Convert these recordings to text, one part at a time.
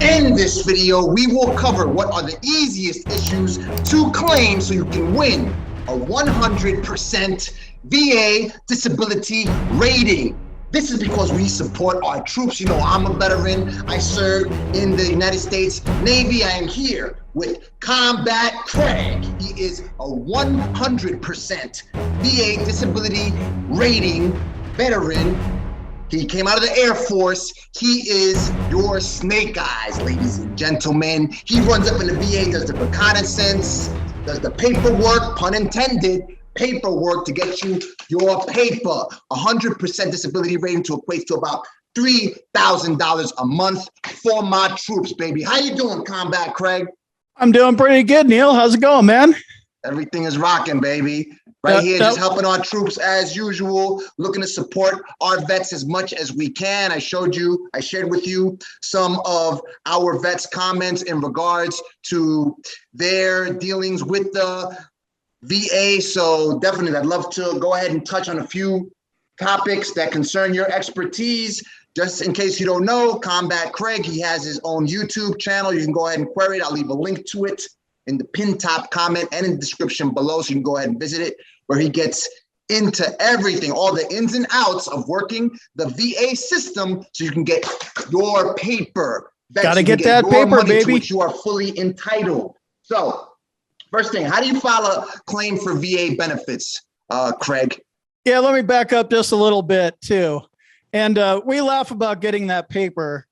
In this video, we will cover what are the easiest issues to claim so you can win a 100% VA disability rating. This is because we support our troops. You know, I'm a veteran. I served in the United States Navy. I am here with Combat Craig. He is a 100% VA disability rating veteran. He came out of the Air Force. He is your snake eyes, ladies and gentlemen. He runs up in the VA, does the reconnaissance, does the paperwork, pun intended, paperwork to get you your paper. 100% disability rating to equate to about $3,000 a month for my troops, baby. How you doing, Combat Craig? I'm doing pretty good, Neal. How's it going, man? Everything is rocking, baby. Right here, just helping our troops as usual, looking to support our vets as much as we can. I shared with you some of our vets' comments in regards to their dealings with the VA. So definitely, I'd love to go ahead and touch on a few topics that concern your expertise. Just in case you don't know, Combat Craig, he has his own YouTube channel. You can go ahead and query it. I'll leave a link to it in the pinned top comment and in the description below, so you can go ahead and visit it, where he gets into everything, all the ins and outs of working the VA system so you can get your paper. Gotta get that paper, baby. To which you are fully entitled. So, first thing, how do you file a claim for VA benefits, Craig? Yeah, let me back up just a little bit too. And we laugh about getting that paper.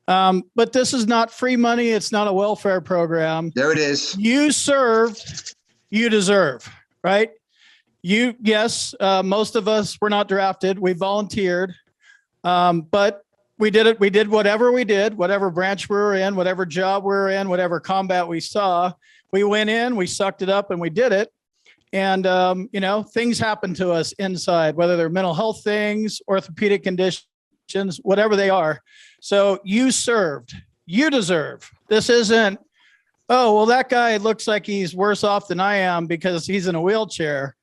But this is not free money. It's not a welfare program. There it is. You serve, you deserve, right? Yes, most of us were not drafted. We volunteered, but we did it. We did whatever we did, whatever branch we were in, whatever job we were in, whatever combat we saw. We went in, we sucked it up, and we did it. And, things happen to us inside, whether they're mental health things, orthopedic conditions, whatever they are. So you served, you deserve. This isn't, oh, well, that guy looks like he's worse off than I am because he's in a wheelchair,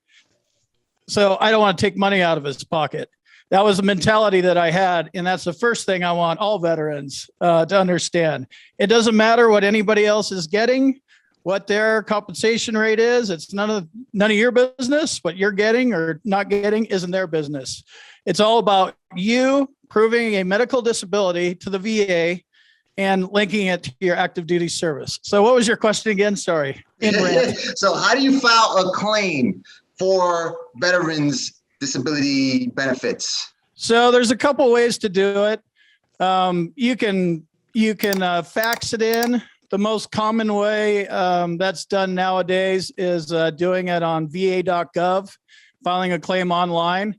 so I don't want to take money out of his pocket. That was a mentality that I had. And that's the first thing I want all veterans to understand. It doesn't matter what anybody else is getting, what their compensation rate is. It's none of your business. What you're getting or not getting isn't their business. It's all about you proving a medical disability to the VA and linking it to your active duty service. So what was your question again? Sorry. So how do you file a claim for veterans disability benefits? So there's a couple ways to do it. You can fax it in. The most common way that's done nowadays is doing it on va.gov, filing a claim online.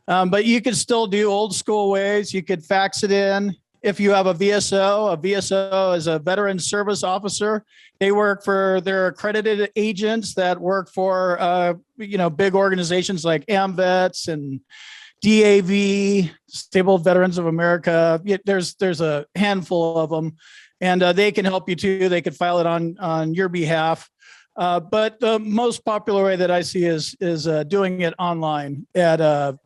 But you could still do old school ways. You could fax it in. If you have a VSO is a veteran service officer. They work for their accredited agents that work for, big organizations like AMVETS and DAV, Stable Veterans of America. There's a handful of them, and they can help you too. They could file it on your behalf. But the most popular way that I see is doing it online at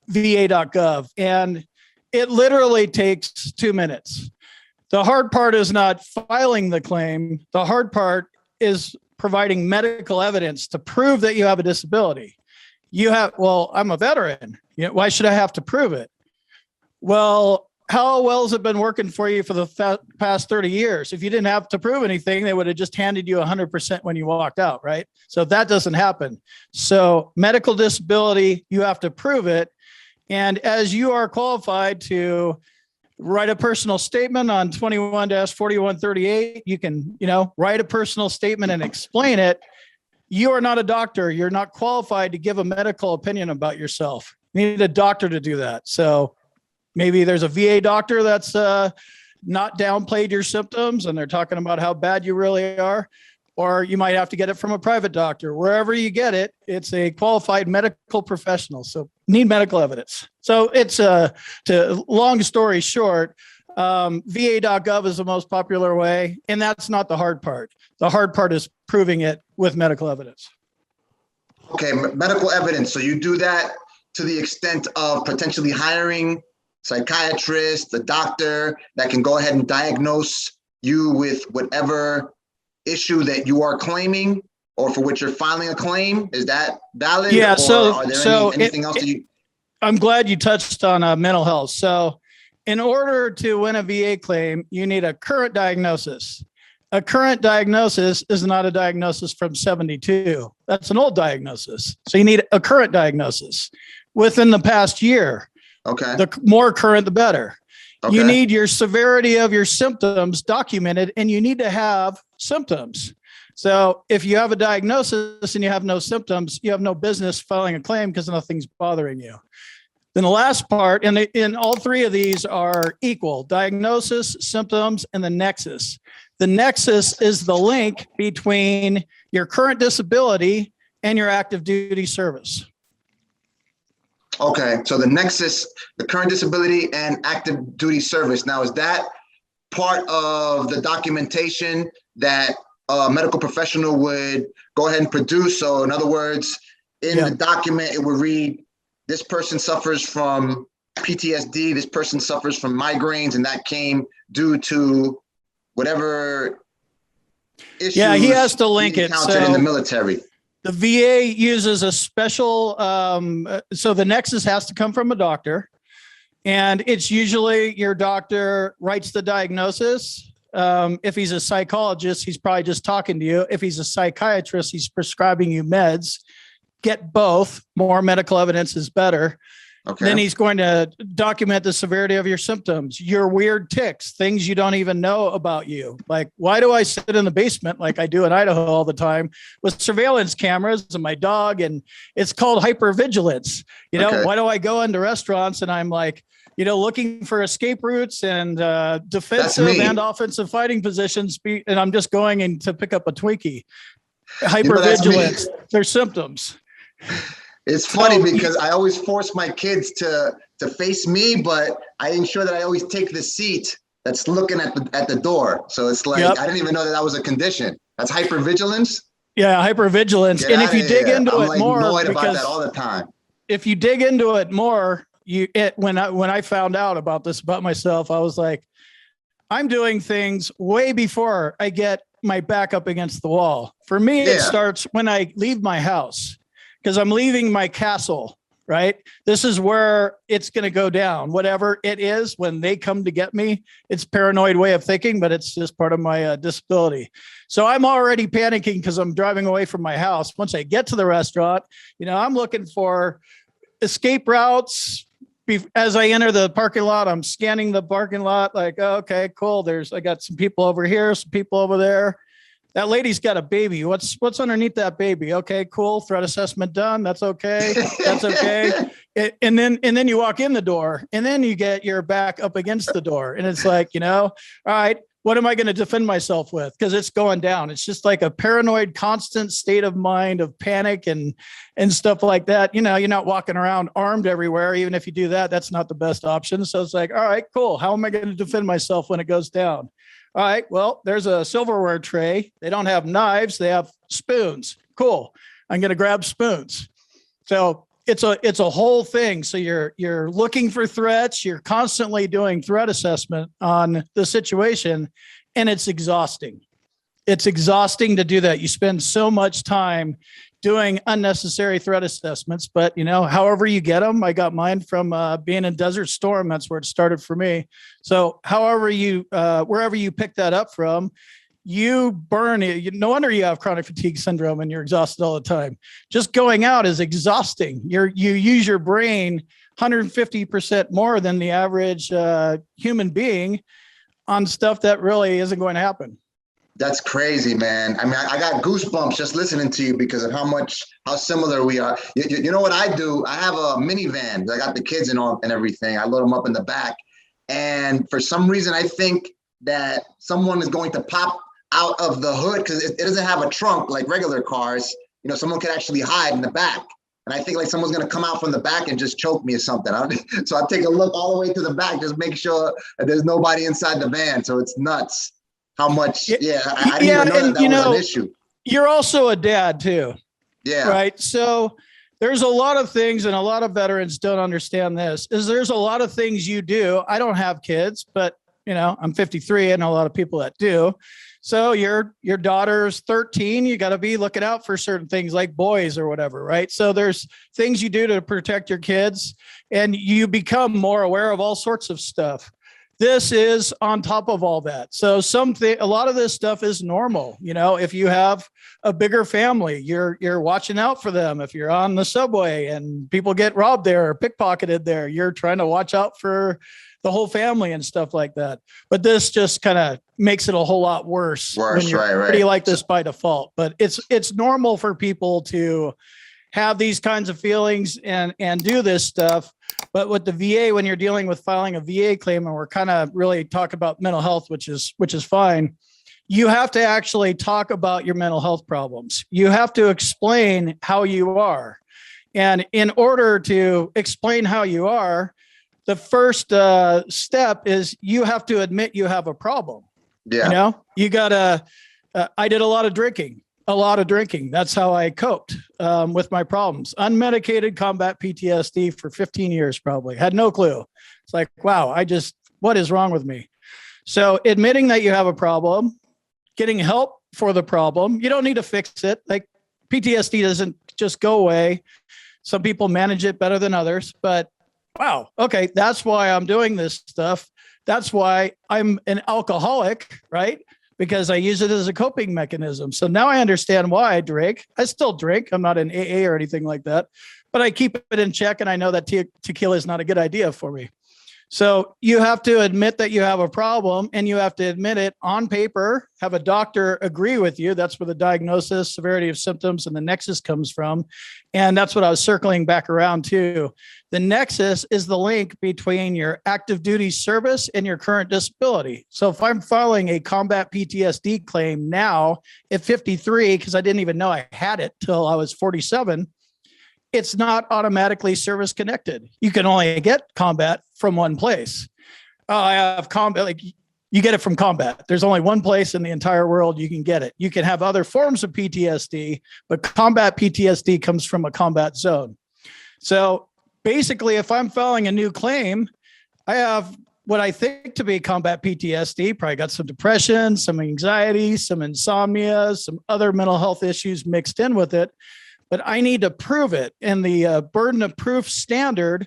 va.gov. And it literally takes 2 minutes. The hard part is not filing the claim. The hard part is providing medical evidence to prove that you have a disability. I'm a veteran. Why should I have to prove it? Well, how well has it been working for you for the past 30 years? If you didn't have to prove anything, they would have just handed you 100% when you walked out, right? So that doesn't happen. So medical disability, you have to prove it. And as you are qualified to write a personal statement on 21-4138, you can, write a personal statement and explain it. You are not a doctor. You're not qualified to give a medical opinion about yourself. You need a doctor to do that. So maybe there's a VA doctor that's not downplayed your symptoms and they're talking about how bad you really are. Or you might have to get it from a private doctor. Wherever you get it, it's a qualified medical professional. So need medical evidence. So it's to long story short, va.gov is the most popular way. And that's not the hard part. The hard part is proving it with medical evidence. Okay, medical evidence. So you do that to the extent of potentially hiring psychiatrist, the doctor that can go ahead and diagnose you with whatever issue that you are claiming or for which you're filing a claim. Is that valid? Yeah. Or So, are there anything else that you? I'm glad you touched on mental health. So in order to win a VA claim, you need a current diagnosis. A current diagnosis is not a diagnosis from 72. That's an old diagnosis. So you need a current diagnosis within the past year. Okay. The more current, the better. Okay. You need your severity of your symptoms documented, and you need to have symptoms. So if you have a diagnosis and you have no symptoms, you have no business filing a claim because nothing's bothering you. Then the last part, and in all three of these are equal: diagnosis, symptoms, and the nexus. The nexus is the link between your current disability and your active duty service. Okay, so the nexus, the current disability and active duty service. Now, is that part of the documentation that a medical professional would go ahead and produce? So in other words, in the document, it would read, this person suffers from PTSD, this person suffers from migraines, and that came due to whatever issues. Yeah, he has to link it. So in the military. The VA uses a special, so the nexus has to come from a doctor, and it's usually your doctor writes the diagnosis. If he's a psychologist, he's probably just talking to you. If he's a psychiatrist, he's prescribing you meds. Get both. More medical evidence is better. Okay. Then he's going to document the severity of your symptoms, your weird tics, things you don't even know about you. Like, why do I sit in the basement like I do in Idaho all the time with surveillance cameras and my dog? And it's called hypervigilance. You know, why do I go into restaurants and I'm like, you know, looking for escape routes and defensive and offensive fighting positions, and I'm just going in to pick up a Twinkie. Hypervigilance, they're symptoms. It's funny because I always force my kids to face me, but I ensure that I always take the seat that's looking at the door. So it's like, I didn't even know that was a condition. That's hypervigilance. Yeah, hypervigilance. And if you dig into it more, annoyed about that all the time. If you dig into it more, when I found out about this about myself, I was like, I'm doing things way before I get my back up against the wall. For me, it starts when I leave my house. Because I'm leaving my castle, right? This is where it's going to go down. Whatever it is, when they come to get me, it's paranoid way of thinking, but it's just part of my disability. So I'm already panicking because I'm driving away from my house. Once I get to the restaurant, you know, I'm looking for escape routes. As I enter the parking lot, I'm scanning the parking lot like, oh, okay, cool. I got some people over here, some people over there. That lady's got a baby. What's underneath that baby? Okay, cool. Threat assessment done. That's okay. That's okay. And then you walk in the door, and then you get your back up against the door, and it's like, you know, all right, what am I going to defend myself with? Because it's going down. It's just like a paranoid, constant state of mind of panic and stuff like that. You know, you're not walking around armed everywhere. Even if you do that, that's not the best option. So it's like, all right, cool. How am I going to defend myself when it goes down? All right, well, there's a silverware tray. They don't have knives. They have spoons. Cool. I'm going to grab spoons. So it's a whole thing. So you're looking for threats. You're constantly doing threat assessment on the situation, and it's exhausting. It's exhausting to do that. You spend so much time doing unnecessary threat assessments, but you know, however you get them, I got mine from being in Desert Storm. That's where it started for me. So however wherever you pick that up from, you burn it. No wonder you have chronic fatigue syndrome and you're exhausted all the time. Just going out is exhausting. You use your brain 150% more than the average human being on stuff that really isn't going to happen. That's crazy, man. I mean, I got goosebumps just listening to you because of how similar we are. You know what I do? I have a minivan. I got the kids and everything. I load them up in the back. And for some reason, I think that someone is going to pop out of the hood because it doesn't have a trunk like regular cars. You know, someone could actually hide in the back. And I think like someone's going to come out from the back and just choke me or something. So I take a look all the way to the back, just make sure that there's nobody inside the van. So it's nuts. How much? I didn't even know that was an issue. You're also a dad too. Yeah. Right. So there's a lot of things, and a lot of veterans don't understand this, is there's a lot of things you do. I don't have kids, but You know, I'm 53. I know a lot of people that do. So your daughter's 13. You got to be looking out for certain things like boys or whatever, right? So there's things you do to protect your kids, and you become more aware of all sorts of stuff. This is on top of all that. So a lot of this stuff is normal. You know, if you have a bigger family, you're watching out for them. If you're on the subway and people get robbed there or pickpocketed there, you're trying to watch out for the whole family and stuff like that. But this just kind of makes it a whole lot worse when you're already like this by default. But it's normal for people to have these kinds of feelings and do this stuff. But with the VA, when you're dealing with filing a VA claim, and we're kind of really talking about mental health, which is fine, you have to actually talk about your mental health problems. You have to explain how you are. And in order to explain how you are, the first step is you have to admit you have a problem. Yeah. You know, you gotta, I did a lot of drinking. That's how I coped with my problems. Unmedicated combat PTSD for 15 years, probably. Had no clue. It's like, wow, what is wrong with me? So admitting that you have a problem, getting help for the problem. You don't need to fix it. Like PTSD doesn't just go away. Some people manage it better than others, but wow, okay, that's why I'm doing this stuff. That's why I'm an alcoholic, right? Because I use it as a coping mechanism. So now I understand why I drink. I still drink. I'm not in AA or anything like that, but I keep it in check, and I know that tequila is not a good idea for me. So you have to admit that you have a problem, and you have to admit it on paper, have a doctor agree with you. That's where the diagnosis, severity of symptoms, and the Nexus comes from. And that's what I was circling back around to. The Nexus is the link between your active duty service and your current disability. So if I'm filing a combat PTSD claim now at 53, because I didn't even know I had it till I was 47, it's not automatically service connected. You can only get combat from one place. I have combat, like you get it from combat. There's only one place in the entire world you can get it. You can have other forms of PTSD, but combat PTSD comes from a combat zone. So basically, if I'm filing a new claim, I have what I think to be combat PTSD, probably got some depression, some anxiety, some insomnia, some other mental health issues mixed in with it. But I need to prove it. And the burden of proof standard,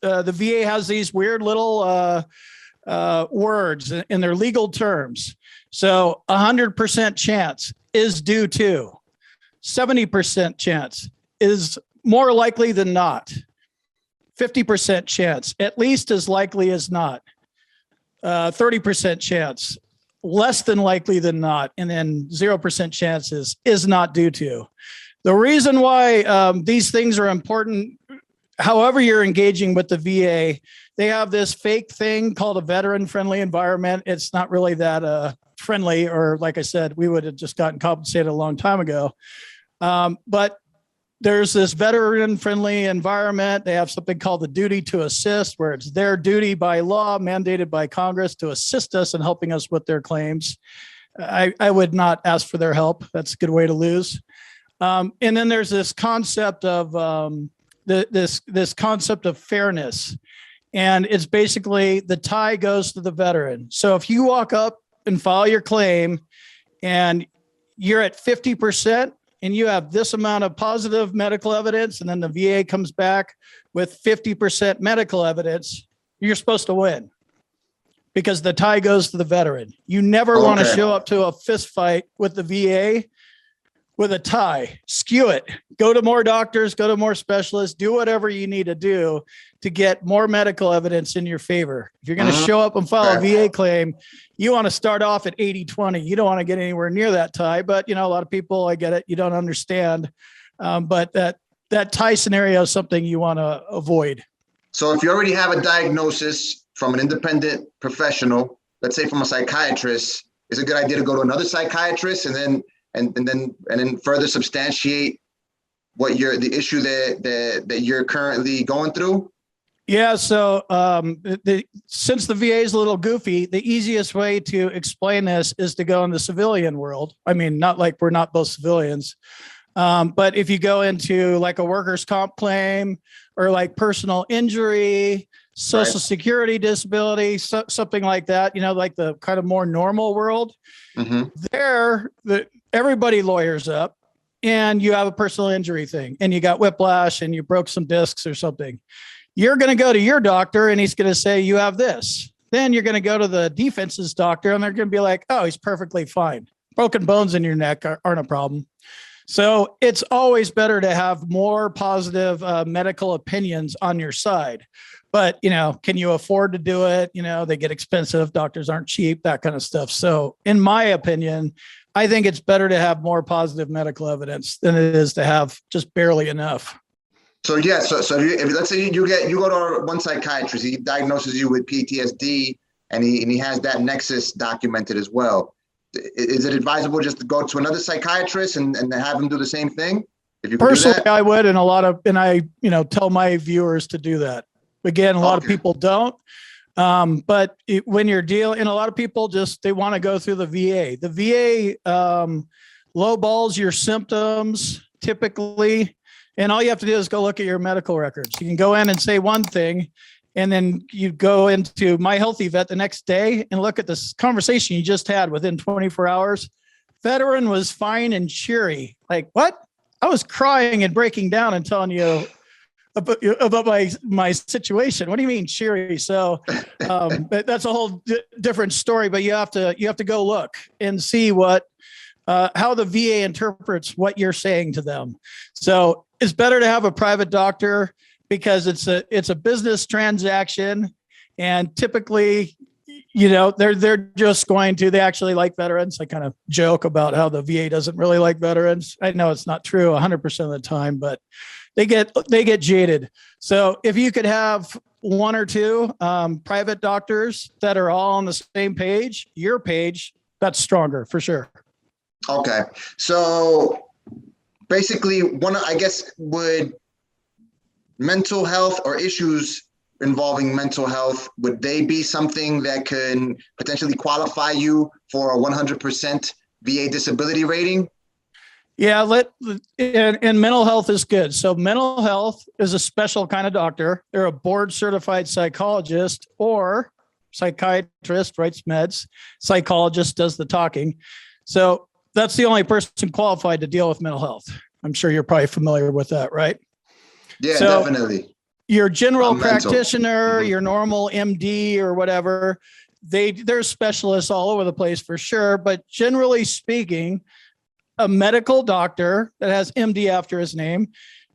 the VA has these weird little words in their legal terms. So 100% chance is due to, 70% chance is more likely than not, 50% chance, at least as likely as not, 30% chance, less than likely than not, and then 0% chance is not due to. The reason why these things are important, however you're engaging with the VA, they have this fake thing called a veteran-friendly environment. It's not really that friendly, or like I said, we would have just gotten compensated a long time ago. But there's this veteran-friendly environment. They have something called the duty to assist, where it's their duty by law, mandated by Congress, to assist us in helping us with their claims. I would not ask for their help. That's a good way to lose. And then there's this concept of this concept of fairness, and it's basically the tie goes to the veteran. So if you walk up and file your claim, and you're at 50%, and you have this amount of positive medical evidence, and then the VA comes back with 50% medical evidence, you're supposed to win, because the tie goes to the veteran. You never want to show up to a fist fight with the VA with a tie. Skew it. Go to more doctors, go to more specialists, do whatever you need to do to get more medical evidence in your favor. If you're going to show up and file a VA claim, you want to start off at 80-20. You don't want to get anywhere near that tie, but you know, a lot of people, I get it, you don't understand. But that tie scenario is something you want to avoid. So if you already have a diagnosis from an independent professional, let's say from a psychiatrist, is it a good idea to go to another psychiatrist and then further substantiate what the issue that you're currently going through? Yeah. So since the VA is a little goofy, the easiest way to explain this is to go in the civilian world. I mean, not like we're not both civilians, but if you go into like a workers' comp claim or like personal injury, Social Security, disability, something like that, like the kind of more normal world. Everybody lawyers up, and you have a personal injury thing, and you got whiplash and you broke some discs or something. You're going to go to your doctor and he's going to say, you have this. Then you're going to go to the defense's doctor and they're going to be like, oh, he's perfectly fine. Broken bones in your neck aren't a problem. So it's always better to have more positive medical opinions on your side. But, can you afford to do it? They get expensive. Doctors aren't cheap, that kind of stuff. So in my opinion, I think it's better to have more positive medical evidence than it is to have just barely enough. So if let's say you go to one psychiatrist, he diagnoses you with PTSD, and he has that Nexus documented as well. Is it advisable just to go to another psychiatrist and have him do the same thing? If you personally, do that? I would, and I tell my viewers to do that. Again, a lot of people don't. But when you're dealing, and a lot of people they want to go through the VA. The VA lowballs your symptoms typically, and all you have to do is go look at your medical records. You can go in and say one thing, and then you go into My Healthy Vet the next day and look at this conversation you just had within 24 hours. Veteran was fine and cheery. Like, what? I was crying and breaking down and telling you about my situation. What do you mean cheery? So that's a whole different story, but you have to go look and see how the VA interprets what you're saying to them. So it's better to have a private doctor because it's a business transaction, and typically, they're just they actually like veterans. I kind of joke about how the VA doesn't really like veterans. I know it's not true 100% of the time, but they get jaded. So if you could have one or two private doctors that are all on the same page, your page, that's stronger for sure. Okay. So basically, would mental health or issues involving mental health, would they be something that can potentially qualify you for a 100% VA disability rating? Yeah, and mental health is good. So mental health is a special kind of doctor. They're a board certified psychologist or psychiatrist, writes meds. Psychologist does the talking. So that's the only person qualified to deal with mental health. I'm sure you're probably familiar with that, right? Yeah, so definitely. Your general practitioner, your normal MD or whatever, there's specialists all over the place for sure. But generally speaking, a medical doctor that has MD after his name,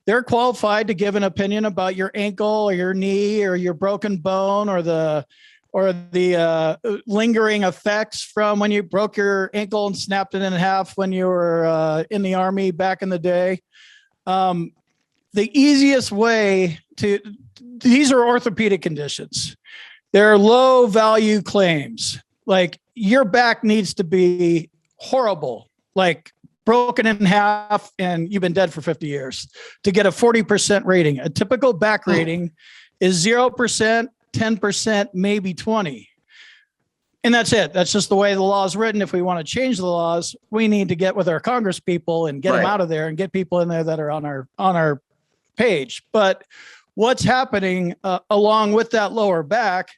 they're qualified to give an opinion about your ankle or your knee or your broken bone or the lingering effects from when you broke your ankle and snapped it in half when you were in the Army back in the day. The easiest way these are orthopedic conditions. They're low value claims. Like your back needs to be horrible, like broken in half and you've been dead for 50 years to get a 40% rating. A typical back rating is 0%, 10%, maybe 20. And that's it. That's just the way the law is written. If we want to change the laws, we need to get with our Congress people and get them out of there and get people in there that are on our page. But what's happening along with that lower back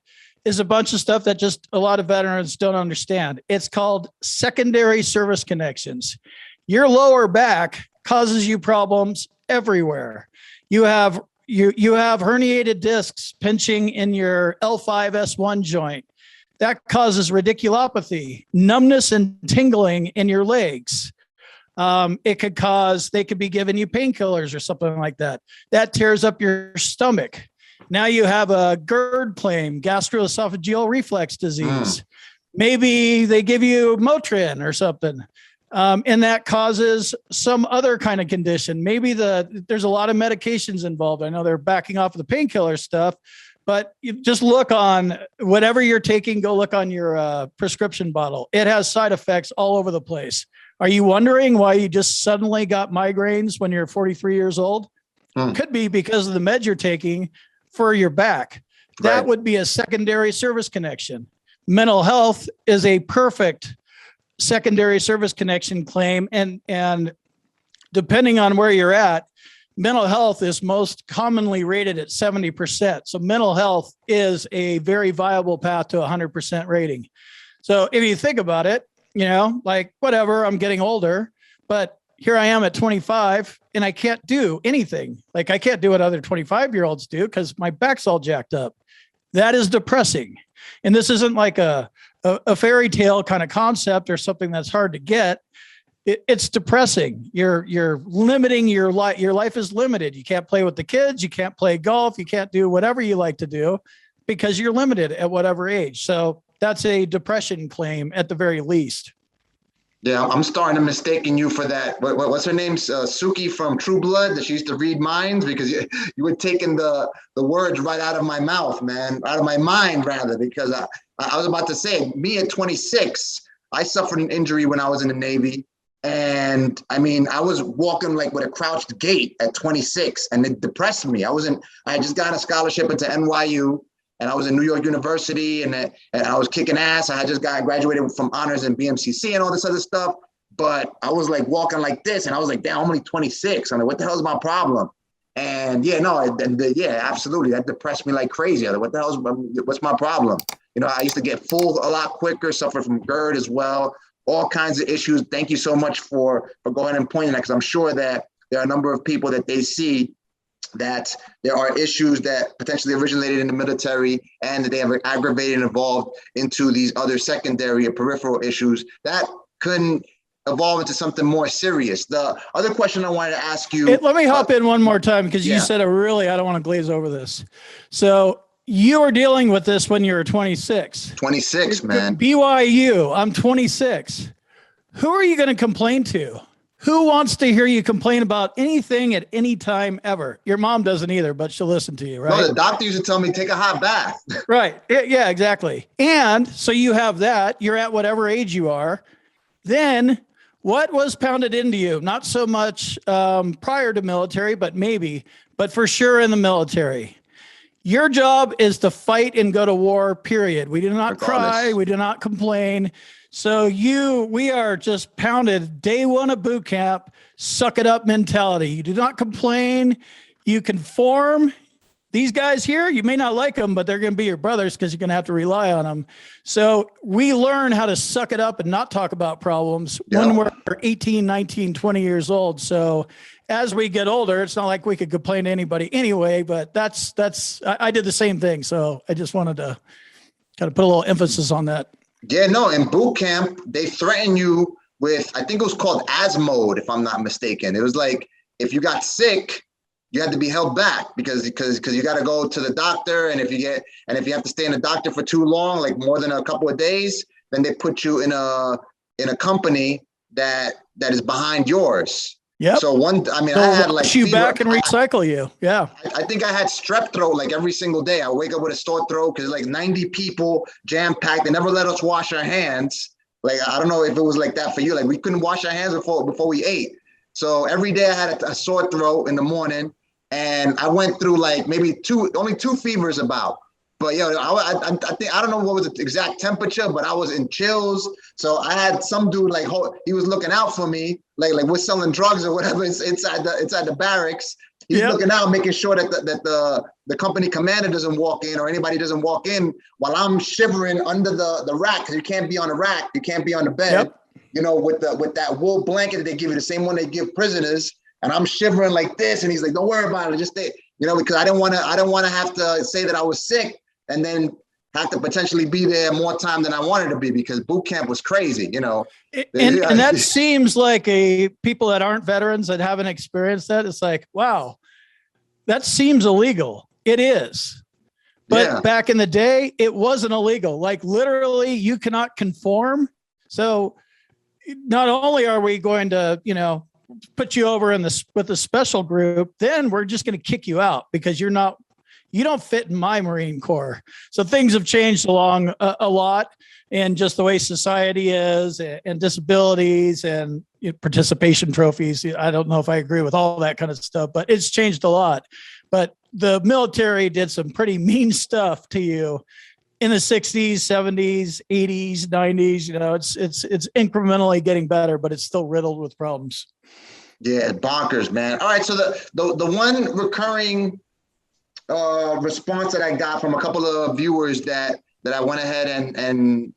is a bunch of stuff that just a lot of veterans don't understand. It's called secondary service connections. Your lower back causes you problems everywhere. You have herniated discs pinching in your L5-S1 joint. That causes radiculopathy, numbness and tingling in your legs. They could be giving you painkillers or something like that. That tears up your stomach. Now you have a GERD claim, gastroesophageal reflux disease. Maybe they give you Motrin or something. And that causes some other kind of condition. Maybe there's a lot of medications involved. I know they're backing off of the painkiller stuff, but you just look on whatever you're taking, go look on your prescription bottle. It has side effects all over the place. Are you wondering why you just suddenly got migraines when you're 43 years old? Could be because of the meds you're taking for your back. That would be a secondary service connection. Mental health is a perfect secondary service connection claim. And depending on where you're at, mental health is most commonly rated at 70%. So mental health is a very viable path to 100% rating. So if you think about it, like whatever, I'm getting older, but here I am at 25 and I can't do anything. Like I can't do what other 25-year-olds do because my back's all jacked up. That is depressing. And this isn't like a fairy tale kind of concept or something that's hard to get. It's depressing. You're limiting your life. Your life is limited. You can't play with the kids. You can't play golf. You can't do whatever you like to do because you're limited at whatever age. So that's a depression claim at the very least. Yeah, I'm starting to mistaken you for that. What's her name? Suki from True Blood, that she used to read minds, because you were taking the words right out of my mouth, man, out of my mind rather, because I was about to say, me at 26, I suffered an injury when I was in the Navy. And I mean, I was walking like with a crouched gait at 26, and it depressed me. I had just gotten a scholarship into NYU, and I was in New York University, and I was kicking ass. I had just graduated from honors in BMCC and all this other stuff. But I was like walking like this, and I was like, damn, I'm only 26. I'm like, what the hell is my problem? And yeah, absolutely. That depressed me like crazy. I was like, what's my problem? I used to get full a lot quicker, suffer from GERD as well, all kinds of issues. Thank you so much for going and pointing that, because I'm sure that there are a number of people that they see that there are issues that potentially originated in the military and that they have aggravated and evolved into these other secondary or peripheral issues that couldn't evolve into something more serious. The other question I wanted to ask you. Let me hop in one more time, because you said I don't want to glaze over this. So you were dealing with this when you were 26. 26, man. BYU, I'm 26. Who are you going to complain to? Who wants to hear you complain about anything at any time ever? Your mom doesn't either, but she'll listen to you, right? No, the doctor used to tell me, take a hot bath. Right. Yeah, exactly. And so you have that. You're at whatever age you are. Then what was pounded into you? Not so much prior to military, but for sure in the military. Your job is to fight and go to war, period. We do not cry. We do not complain. So we are just pounded day one of boot camp, suck it up mentality. You do not complain. You conform. These guys here, you may not like them, but they're going to be your brothers because you're going to have to rely on them. So we learn how to suck it up and not talk about problems when we're 18, 19, 20 years old. So as we get older, it's not like we could complain to anybody anyway, but I did the same thing. So I just wanted to kind of put a little emphasis on that. Yeah, no, in boot camp, they threaten you with, I think it was called ASMOD, if I'm not mistaken. It was like, if you got sick, you had to be held back because you got to go to the doctor. And if you have to stay in the doctor for too long, like more than a couple of days, then they put you in a company that is behind yours. Yeah. So I had like you back and recycle you. Yeah. I think I had strep throat like every single day. I wake up with a sore throat because like 90 people jam packed. They never let us wash our hands. Like, I don't know if it was like that for you. Like, we couldn't wash our hands before we ate. So every day I had a sore throat in the morning, and I went through like maybe only two fevers about. But I think, I don't know what was the exact temperature, but I was in chills. So I had some dude like he was looking out for me, like we're selling drugs or whatever inside the barracks. He's looking out, making sure that the company commander doesn't walk in or anybody doesn't walk in while I'm shivering under the rack, because you can't be on a rack, you can't be on the bed. With that wool blanket that they give you, the same one they give prisoners, and I'm shivering like this, and he's like, "Don't worry about it, just stay." Because I don't want to have to say that I was sick and then have to potentially be there more time than I wanted to be, because boot camp was crazy, And that seems like people that aren't veterans that haven't experienced that. It's like, wow, that seems illegal. It is. But back in the day, it wasn't illegal. Like literally you cannot conform. So not only are we going to, put you over with the special group, then we're just going to kick you out because you don't fit in my Marine Corps. So things have changed along a lot, and just the way society is, and disabilities and participation trophies. I don't know if I agree with all that kind of stuff, but it's changed a lot. But the military did some pretty mean stuff to you in the 60s, 70s, 80s, 90s. It's incrementally getting better, but it's still riddled with problems. Yeah, bonkers, man. All right, so the one recurring response that I got from a couple of viewers that I went ahead and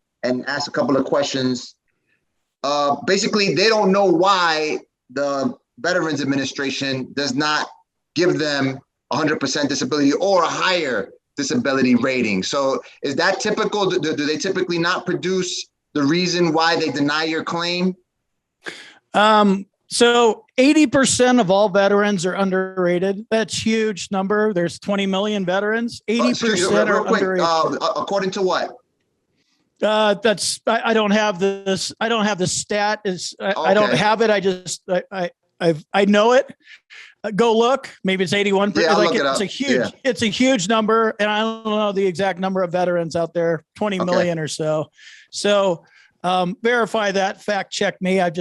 asked a couple of questions. Basically, they don't know why the Veterans Administration does not give them 100% disability or a higher disability rating. So is that typical? Do they typically not produce the reason why they deny your claim? So 80% of all veterans are underrated. That's a huge number. There's 20 million veterans. 80% are underrated. According to what? That's I don't have this. I don't have the stat. I don't have it. I know it. Go look. Maybe it's 81%. Yeah, like it's a huge number, and I don't know the exact number of veterans out there. 20 million or so. So verify that. Fact check me. I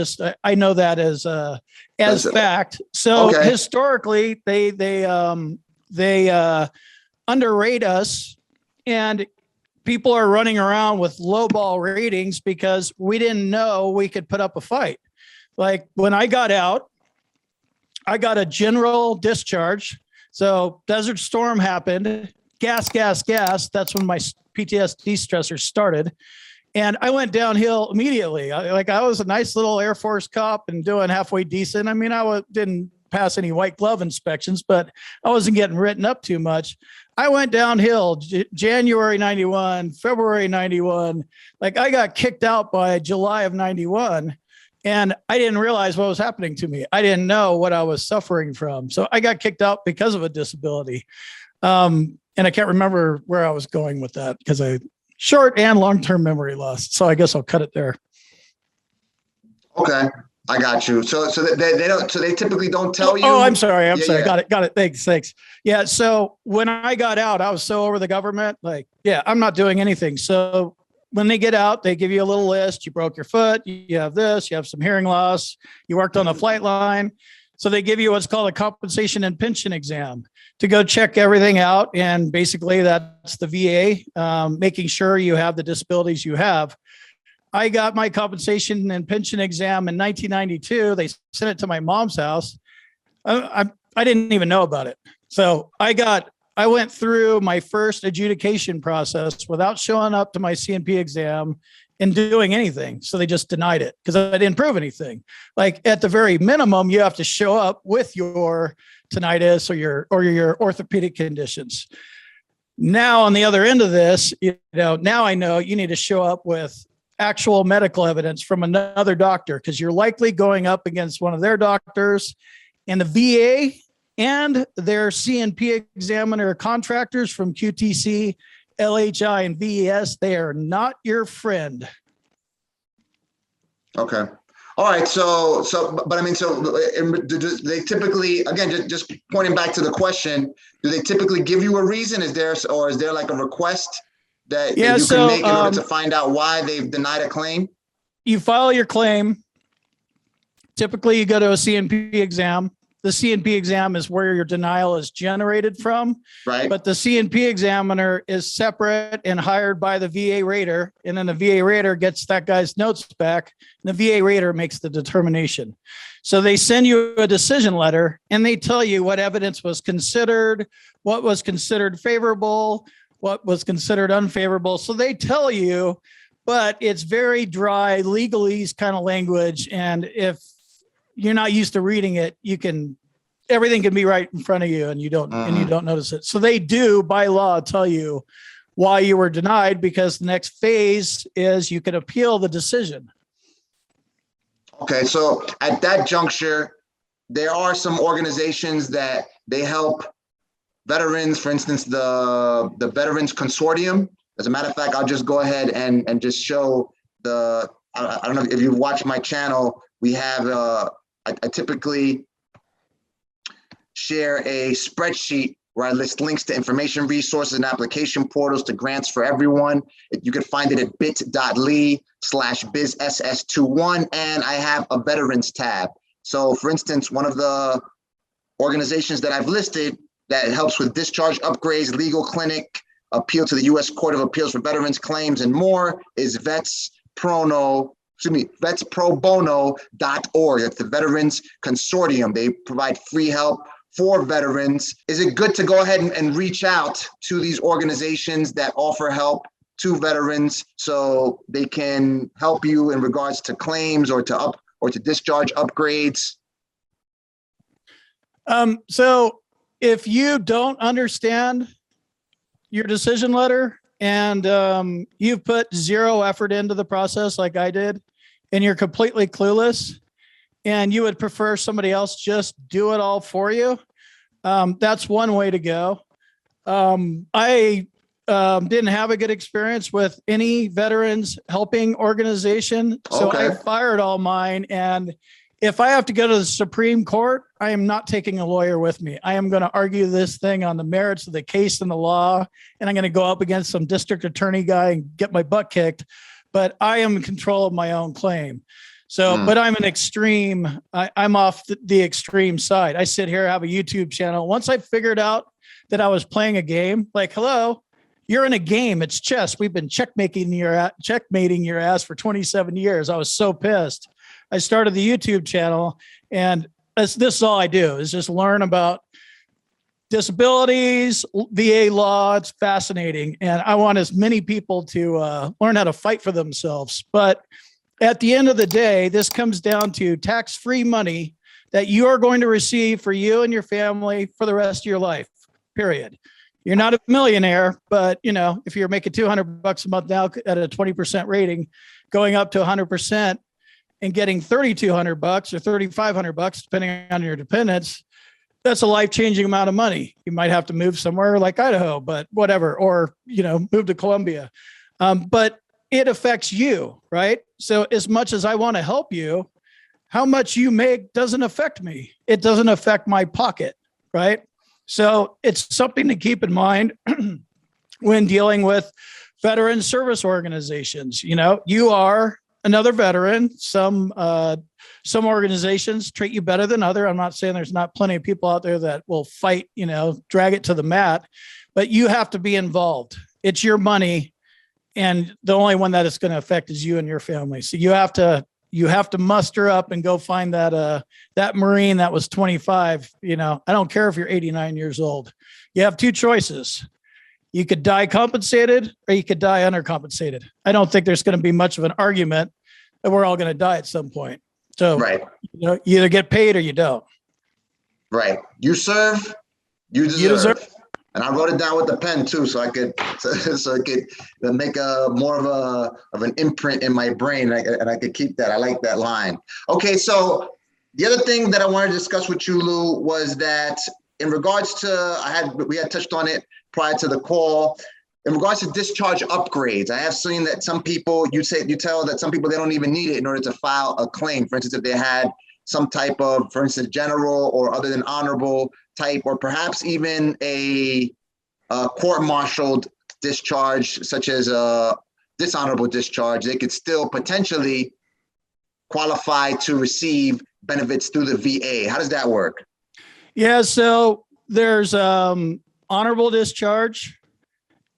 know that as fact. So historically, they underrate us, and people are running around with lowball ratings because we didn't know we could put up a fight. Like when I got out, I got a general discharge. So Desert Storm happened, gas. That's when my PTSD stressor started. And I went downhill immediately. I was a nice little Air Force cop and doing halfway decent. I mean, didn't pass any white glove inspections, but I wasn't getting written up too much. I went downhill January 91, February 91. Like I got kicked out by July of 91, and I didn't realize what was happening to me. I didn't know what I was suffering from. So I got kicked out because of a disability. And I can't remember where I was going with that because I short and long-term memory loss. So I guess I'll cut it there. Okay. I got you. So they don't. So they typically don't tell you. Oh, I'm sorry. Yeah. Got it. Thanks. Yeah. So when I got out, I was so over the government. Like, yeah, I'm not doing anything. So when they get out, they give you a little list. You broke your foot. You have this. You have some hearing loss. You worked on a flight line. So they give you what's called a compensation and pension exam to go check everything out. And basically, that's the VA making sure you have the disabilities you have. I got my compensation and pension exam in 1992. They sent it to my mom's house. I didn't even know about it. So I went through my first adjudication process without showing up to my CNP exam and doing anything. So they just denied it because I didn't prove anything. Like at the very minimum, you have to show up with your tinnitus or your orthopedic conditions. Now on the other end of this, now I know you need to show up with actual medical evidence from another doctor because you're likely going up against one of their doctors, and the VA and their CNP examiner contractors from QTC, LHI, and VES, they are not your friend. Okay. All right. So do they typically, again, just pointing back to the question, do they typically give you a reason? Is there like a request that you can make in order to find out why they've denied a claim? You file your claim. Typically, you go to a CNP exam. The CNP exam is where your denial is generated from. Right. But the CNP examiner is separate and hired by the VA rater. And then the VA rater gets that guy's notes back. And the VA rater makes the determination. So they send you a decision letter and they tell you what evidence was considered, what was considered favorable, what was considered unfavorable. So they tell you, but it's very dry legalese kind of language. And if you're not used to reading it, everything can be right in front of you and you don't notice it. So they do by law tell you why you were denied, because the next phase is you can appeal the decision. Okay. So at that juncture, there are some organizations that they help veterans, for instance, the Veterans Consortium. As a matter of fact, I'll just go ahead and just show I don't know if you've watched my channel, we have, I typically share a spreadsheet where I list links to information resources and application portals to grants for everyone. You can find it at bit.ly/bizss21, and I have a veterans tab. So for instance, one of the organizations that I've listed that helps with discharge upgrades, legal clinic, appeal to the U.S. Court of Appeals for Veterans Claims, and more is Vets Prono vetsprobono.org. It's the Veterans Consortium. They provide free help for veterans. Is it good to go ahead and reach out to these organizations that offer help to veterans so they can help you in regards to claims or to discharge upgrades? So if you don't understand your decision letter and you've put zero effort into the process like I did, and you're completely clueless, and you would prefer somebody else just do it all for you, that's one way to go. I didn't have a good experience with any veterans helping organization, so I fired all mine. And if I have to go to the Supreme Court, I am not taking a lawyer with me. I am going to argue this thing on the merits of the case and the law, and I'm going to go up against some district attorney guy and get my butt kicked. But I am in control of my own claim. So, but I'm an extreme. I'm off the extreme side. I sit here, have a YouTube channel. Once I figured out that I was playing a game, like, hello, you're in a game. It's chess. We've been checkmating your ass for 27 years. I was so pissed. I started the YouTube channel, and this is all I do is just learn about disabilities, VA law. It's fascinating. And I want as many people to learn how to fight for themselves. But at the end of the day, this comes down to tax-free money that you are going to receive for you and your family for the rest of your life, period. You're not a millionaire, but if you're making $200 a month now at a 20% rating, going up to 100% and getting $3,200 or $3,500, depending on your dependents, that's a life-changing amount of money. You might have to move somewhere like Idaho, but whatever, or, move to Colombia. But it affects you, right? So as much as I want to help you, how much you make doesn't affect me. It doesn't affect my pocket, right? So it's something to keep in mind when dealing with veteran service organizations. You are another veteran. Some organizations treat you better than other. I'm not saying there's not plenty of people out there that will fight, drag it to the mat, but you have to be involved. It's your money. And the only one that it's going to affect is you and your family. So you have to muster up and go find that Marine that was 25. I don't care if you're 89 years old. You have two choices. You could die compensated or you could die undercompensated. I don't think there's going to be much of an argument that we're all going to die at some point. So right. You either get paid or you don't. Right. You serve, you deserve. And I wrote it down with a pen too, so I could make more of an imprint in my brain, and I could keep that. I like that line. Okay, so the other thing that I wanted to discuss with you, Lou, was that in regards to we had touched on it prior to the call. In regards to discharge upgrades, I have seen that some people you tell that some people they don't even need it in order to file a claim. For instance, if they had some type of, for instance, general or other than honorable type, or perhaps even a court-martialed discharge, such as a dishonorable discharge, they could still potentially qualify to receive benefits through the VA. How does that work? Yeah, so there's honorable discharge,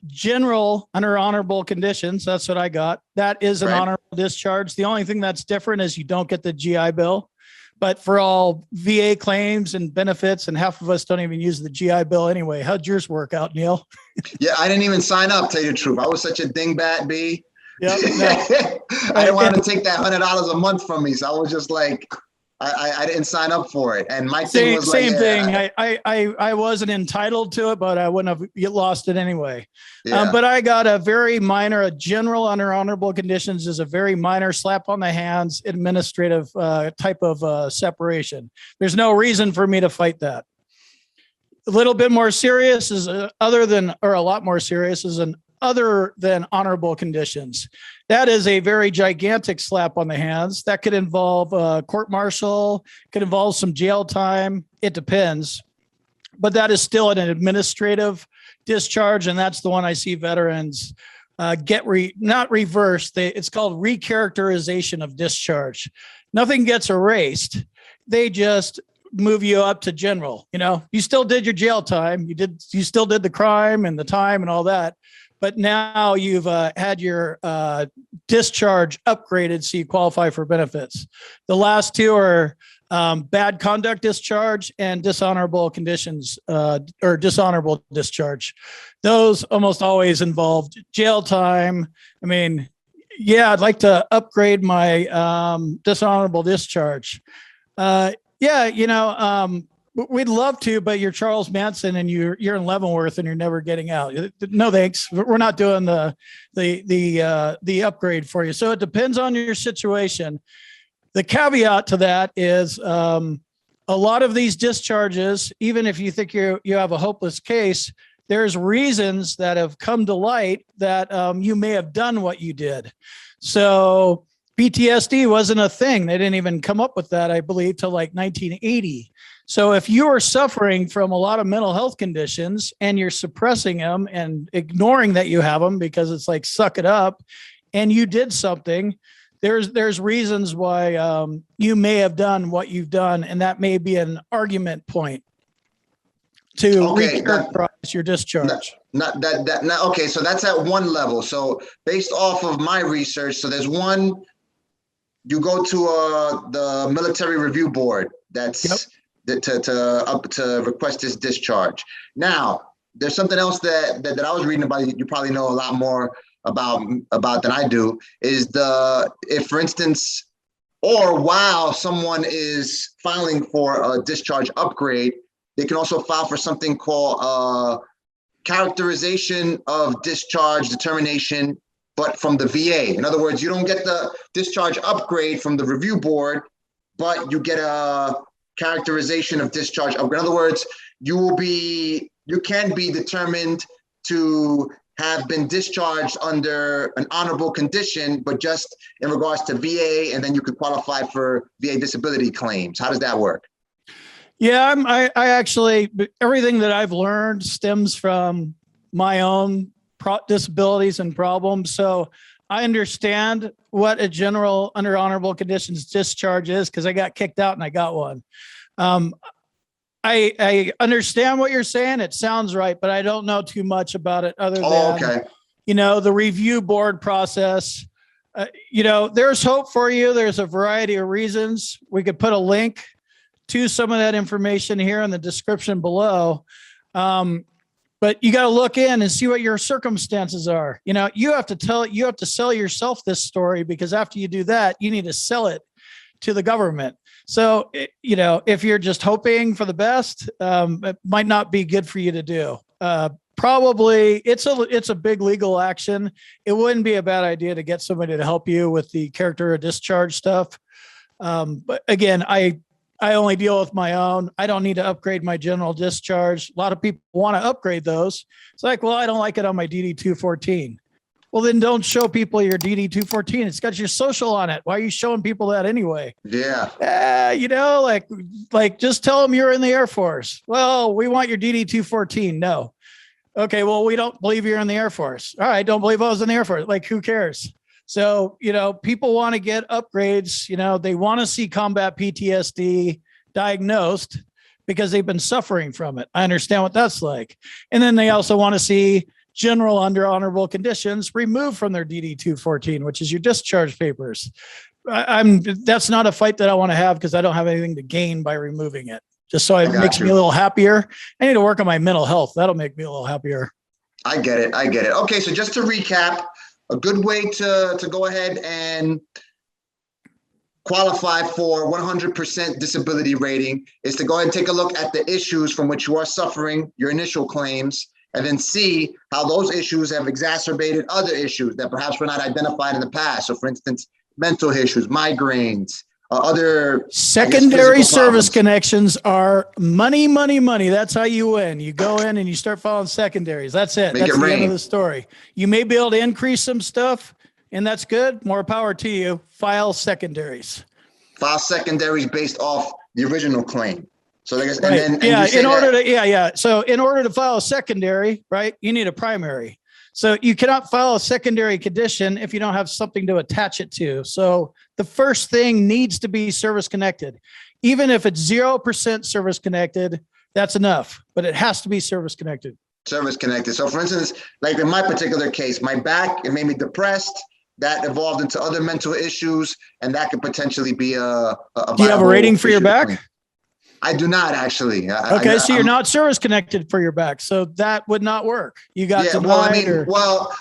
general under honorable conditions. That's what I got. That is an honorable discharge. The only thing that's different is you don't get the GI Bill. But for all VA claims and benefits, and half of us don't even use the GI Bill anyway. How'd yours work out, Neal? Yeah, I didn't even sign up, tell you the truth. I was such a dingbat, B. Yep, no. I didn't want to take that $100 a month from me. So I was just like, I didn't sign up for it. And my thing was same thing. I wasn't entitled to it, but I wouldn't have lost it anyway. Yeah. But I got a very minor, a general under honorable conditions is a very minor slap on the hands, administrative type of separation. There's no reason for me to fight that. A little bit more serious is a lot more serious is an other than honorable conditions. That is a very gigantic slap on the hands. That could involve a court-martial, could involve some jail time. It depends. But that is still an administrative discharge, and that's the one I see veterans not reversed. It's called recharacterization of discharge. Nothing gets erased. They just move you up to general. You still did your jail time. You still did the crime and the time and all that. but now you've had your discharge upgraded so you qualify for benefits. The last two are bad conduct discharge and dishonorable conditions or dishonorable discharge. Those almost always involved jail time. I mean, yeah, I'd like to upgrade my dishonorable discharge. Yeah, we'd love to, but you're Charles Manson and you're in Leavenworth and you're never getting out. No, thanks. We're not doing the upgrade for you. So it depends on your situation. The caveat to that is a lot of these discharges, even if you think you have a hopeless case, there's reasons that have come to light that you may have done what you did. So PTSD wasn't a thing. They didn't even come up with that, I believe, till like 1980. So if you are suffering from a lot of mental health conditions and you're suppressing them and ignoring that you have them because it's like, suck it up, and you did something, there's reasons why you may have done what you've done, and that may be an argument point to recharacterize your discharge. Okay, so that's at one level. So based off of my research, so there's one, you go to the military review board. That's to request this discharge. Now, there's something else that I was reading about. You probably know a lot more about than I do. Is if, for instance, or while someone is filing for a discharge upgrade, they can also file for something called characterization of discharge determination, but from the VA. In other words, you don't get the discharge upgrade from the review board, but you get a characterization of discharge upgrade. In other words, you can be determined to have been discharged under an honorable condition, but just in regards to VA, and then you could qualify for VA disability claims. How does that work? Yeah, I actually, everything that I've learned stems from my own disabilities and problems. So I understand what a general under honorable conditions discharge is because I got kicked out and I got one. I understand what you're saying. It sounds right, but I don't know too much about it other than, the review board process. There's hope for you. There's a variety of reasons. We could put a link to some of that information here in the description below. But you got to look in and see what your circumstances are. You have to sell yourself this story, because after you do that, you need to sell it to the government. So, if you're just hoping for the best, it might not be good for you to do. Probably it's a big legal action. It wouldn't be a bad idea to get somebody to help you with the character of discharge stuff. But again, I only deal with my own. I don't need to upgrade my general discharge. A lot of people want to upgrade those. It's like, well, I don't like it on my DD-214. Well, then don't show people your DD-214. It's got your social on it. Why are you showing people that anyway? Yeah. Like just tell them you're in the Air Force. Well, we want your DD-214. No. Okay, well, we don't believe you're in the Air Force. All right, don't believe I was in the Air Force. Like, who cares? So, people want to get upgrades. They want to see combat PTSD diagnosed because they've been suffering from it. I understand what that's like. And then they also want to see general under honorable conditions removed from their DD-214, which is your discharge papers. That's not a fight that I want to have, because I don't have anything to gain by removing it. Just so it makes me a little happier. I need to work on my mental health. That'll make me a little happier. I get it. Okay, so just to recap, a good way to go ahead and qualify for 100% disability rating is to go ahead and take a look at the issues from which you are suffering, your initial claims, and then see how those issues have exacerbated other issues that perhaps were not identified in the past. So, for instance, mental issues, migraines, other secondary service connections are money. That's how you win. You go in and you start filing secondaries. That's it. That's the end of the story. You may be able to increase some stuff, and that's good. More power to you. File secondaries. File secondaries based off the original claim. So I guess, So in order to file a secondary, right, you need a primary. So you cannot file a secondary condition if you don't have something to attach it to. So the first thing needs to be service connected. Even if it's 0% service connected, that's enough, but it has to be service connected. Service connected. So for instance, like in my particular case, my back, it made me depressed. That evolved into other mental issues, and that could potentially be a Do you have a rating for your back? I do not actually. Okay, so you're not service connected for your back, so that would not work. You got denied. Well, I mean,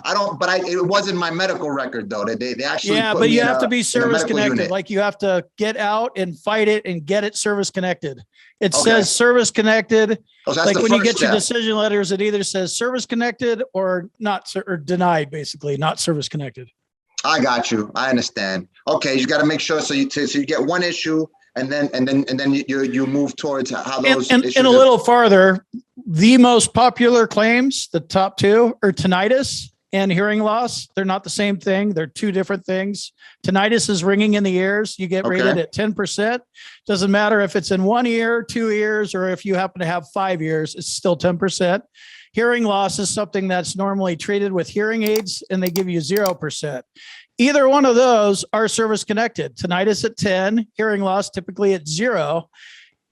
I don't. But it was in my medical record though. They actually. Yeah, but you have to be service connected. Like you have to get out and fight it and get it service connected. It says service connected. Like when you get your decision letters, it either says service connected or not, or denied, basically not service connected. I got you. I understand. Okay, you got to make sure so you get one issue. And then you move towards how those issues. And a little farther, the most popular claims, the top two, are tinnitus and hearing loss. They're not the same thing. They're two different things. Tinnitus is ringing in the ears. You get rated at 10%. Doesn't matter if it's in 1 ear, 2 ears, or if you happen to have 5 ears, it's still 10%. Hearing loss is something that's normally treated with hearing aids, and they give you 0%. Either one of those are service connected. Tinnitus at 10, hearing loss typically at 0.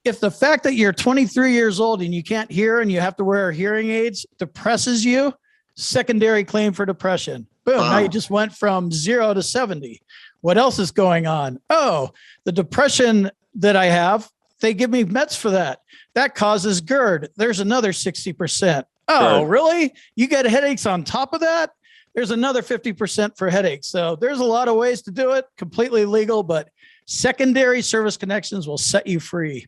If the fact that you're 23 years old and you can't hear and you have to wear hearing aids depresses you, secondary claim for depression. Boom, now you just went from 0 to 70. What else is going on? Oh, the depression that I have, they give me meds for that. That causes GERD. There's another 60%. Oh, really? You get headaches on top of that? There's another 50% for headaches. So there's a lot of ways to do it, completely legal, but secondary service connections will set you free.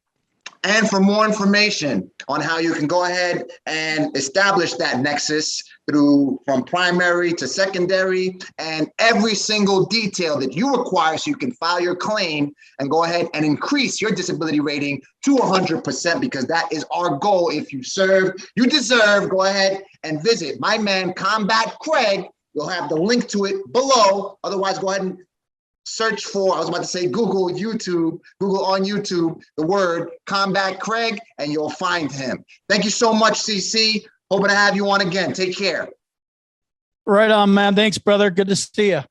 And for more information on how you can go ahead and establish that nexus from primary to secondary and every single detail that you require so you can file your claim and go ahead and increase your disability rating to 100%, because that is our goal. If you serve, you deserve. Go ahead and visit my man, Combat Craig. You'll have the link to it below. Otherwise, go ahead and search for, I was about to say Google on YouTube, the word Combat Craig, and you'll find him. Thank you so much, CC. Hoping to have you on again. Take care. Right on, man. Thanks, brother. Good to see you.